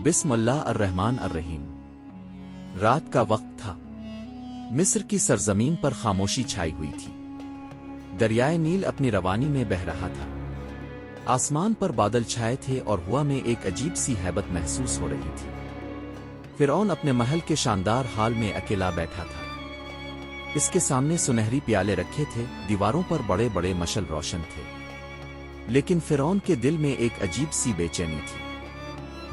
بسم اللہ الرحمن الرحیم۔ رات کا وقت تھا۔ مصر کی سرزمین پر خاموشی چھائی ہوئی تھی۔ دریائے نیل اپنی روانی میں بہہ رہا تھا۔ آسمان پر بادل چھائے تھے اور ہوا میں ایک عجیب سی ہیبت محسوس ہو رہی تھی۔ فرعون اپنے محل کے شاندار ہال میں اکیلا بیٹھا تھا۔ اس کے سامنے سنہری پیالے رکھے تھے، دیواروں پر بڑے بڑے مشعل روشن تھے۔ لیکن فرعون کے دل میں ایک عجیب سی بے چینی تھی۔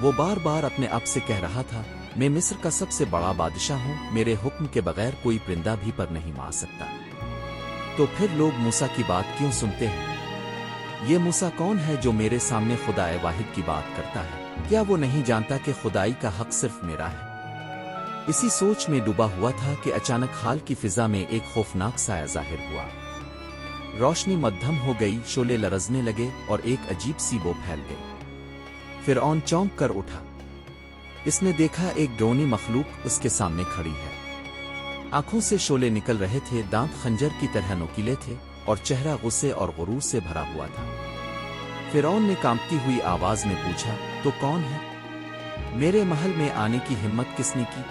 وہ بار بار اپنے آپ سے کہہ رہا تھا، میں مصر کا سب سے بڑا بادشاہ ہوں، میرے حکم کے بغیر کوئی پرندہ بھی پر نہیں مار سکتا۔ تو پھر لوگ موسیٰ کی بات کیوں سنتے ہیں؟ یہ موسیٰ کون ہے جو میرے سامنے خدا واحد کی بات کرتا ہے؟ کیا وہ نہیں جانتا کہ خدائی کا حق صرف میرا ہے؟ اسی سوچ میں ڈوبا ہوا تھا کہ اچانک ہال کی فضا میں ایک خوفناک سایہ ظاہر ہوا۔ روشنی مدھم ہو گئی، شعلے لرزنے لگے اور ایک عجیب سی بو پھیل گئی۔ فرعون چونک کر اٹھا۔ اس نے دیکھا ایک ڈرونی مخلوق اس کے سامنے کھڑی ہے۔ آنکھوں سے شعلے نکل رہے تھے، دانت خنجر کی طرح نوکیلے تھے اور چہرہ غصے اور غرور سے بھرا ہوا تھا۔ فرعون نے کانپتی ہوئی آواز میں پوچھا، تو کون ہے؟ میرے محل میں آنے کی ہمت کس نے کی؟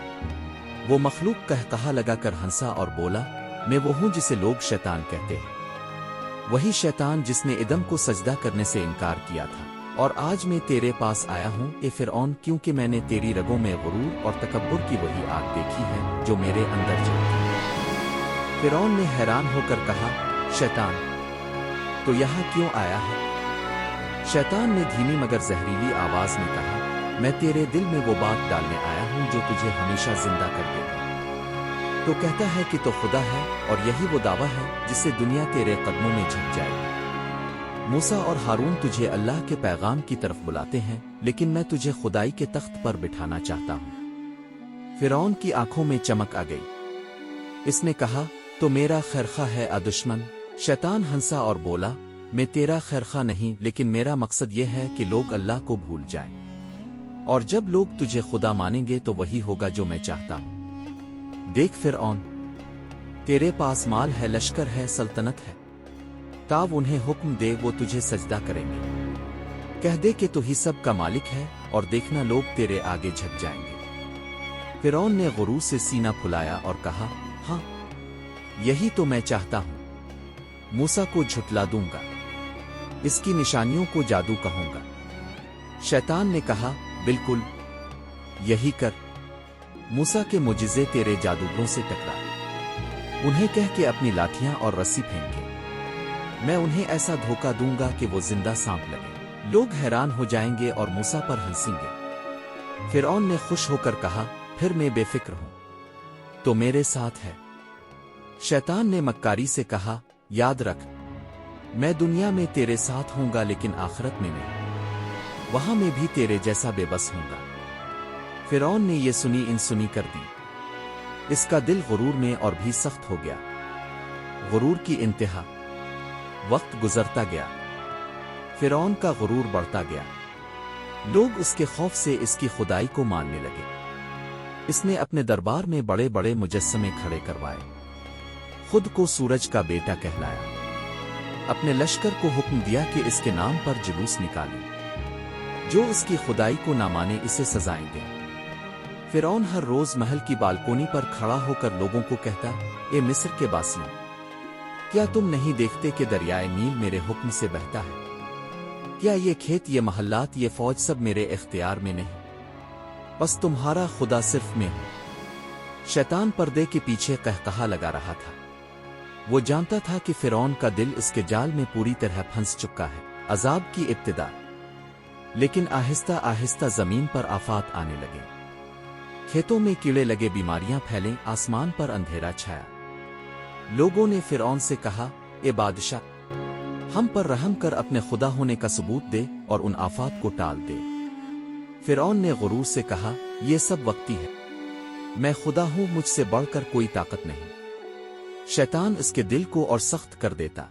وہ مخلوق قہقہا لگا کر ہنسا اور بولا، میں وہ ہوں جسے لوگ شیطان کہتے ہیں۔ وہی شیطان جس نے ادم کو سجدہ کرنے سے انکار کیا تھا، اور آج میں تیرے پاس آیا ہوں اے فرعون، کیونکہ میں نے تیری رگوں میں غرور اور تکبر کی وہی آگ دیکھی ہے جو میرے اندر جلتی ہے۔ فرعون نے حیران ہو کر کہا، شیطان تو یہاں کیوں آیا ہے؟ شیطان نے دھیمی مگر زہریلی آواز میں کہا، میں تیرے دل میں وہ بات ڈالنے آیا ہوں جو تجھے ہمیشہ زندہ کر دے گا۔ تو کہتا ہے کہ تو خدا ہے، اور یہی وہ دعویٰ ہے جس سے دنیا تیرے قدموں میں جھک جائے گی۔ موسیٰ اور ہارون تجھے اللہ کے پیغام کی طرف بلاتے ہیں، لیکن میں تجھے خدائی کے تخت پر بٹھانا چاہتا ہوں۔ فرعون کی آنکھوں میں چمک آ گئی۔ اس نے کہا، تو میرا خیرخواہ ہے دشمن؟ شیطان ہنسا اور بولا، میں تیرا خیرخواہ نہیں، لیکن میرا مقصد یہ ہے کہ لوگ اللہ کو بھول جائیں، اور جب لوگ تجھے خدا مانیں گے تو وہی ہوگا جو میں چاہتا ہوں۔ دیکھ فرعون، تیرے پاس مال ہے، لشکر ہے، سلطنت ہے، تاب انہیں حکم دے، وہ تجھے سجدہ کریں گے۔ کہہ دے کہ تو ہی سب کا مالک ہے، اور دیکھنا لوگ تیرے آگے جھک جائیں گے۔ فرعون نے غرور سے سینہ پھلایا اور کہا، ہاں یہی تو میں چاہتا ہوں۔ موسیٰ کو جھٹلا دوں گا، اس کی نشانیوں کو جادو کہوں گا۔ شیطان نے کہا، بالکل یہی کر۔ موسیٰ کے معجزے تیرے جادوگروں سے ٹکرا، انہیں کہہ کے اپنی لاٹھیاں اور رسی پھینکے، میں انہیں ایسا دھوکہ دوں گا کہ وہ زندہ سانپ لگے، لوگ حیران ہو جائیں گے اور موسیٰ پر ہنسیں گے۔ فرعون نے خوش ہو کر کہا، پھر میں بے فکر ہوں، تو میرے ساتھ ہے۔ شیطان نے مکاری سے کہا، یاد رکھ، میں دنیا میں تیرے ساتھ ہوں گا لیکن آخرت میں نہیں، وہاں میں بھی تیرے جیسا بے بس ہوں گا۔ فرعون نے یہ سنی انسنی کر دی۔ اس کا دل غرور میں اور بھی سخت ہو گیا۔ غرور کی انتہا۔ وقت گزرتا گیا، فرعون کا غرور بڑھتا گیا، لوگ اس کے خوف سے اس کی خدائی کو ماننے لگے۔ اس نے اپنے دربار میں بڑے بڑے مجسمے کھڑے کروائے، خود کو سورج کا بیٹا کہلایا، اپنے لشکر کو حکم دیا کہ اس کے نام پر جلوس نکالیں، جو اس کی خدائی کو نہ مانے اسے سزائیں دیں۔ فرعون ہر روز محل کی بالکونی پر کھڑا ہو کر لوگوں کو کہتا، اے مصر کے باسیوں، کیا تم نہیں دیکھتے کہ دریائے نیل میرے حکم سے بہتا ہے؟ کیا یہ کھیت، یہ محلات، یہ فوج سب میرے اختیار میں نہیں؟ بس تمہارا خدا صرف میں ہوں۔ شیطان پردے کے پیچھے قہقہا لگا رہا تھا۔ وہ جانتا تھا کہ فرعون کا دل اس کے جال میں پوری طرح پھنس چکا ہے۔ عذاب کی ابتدا، لیکن آہستہ آہستہ زمین پر آفات آنے لگے، کھیتوں میں کیڑے لگے، بیماریاں پھیلیں، آسمان پر اندھیرا چھایا۔ لوگوں نے فرعون سے کہا، اے بادشاہ، ہم پر رحم کر، اپنے خدا ہونے کا ثبوت دے اور ان آفات کو ٹال دے۔ فرعون نے غرور سے کہا، یہ سب وقتی ہے، میں خدا ہوں، مجھ سے بڑھ کر کوئی طاقت نہیں۔ شیطان اس کے دل کو اور سخت کر دیتا۔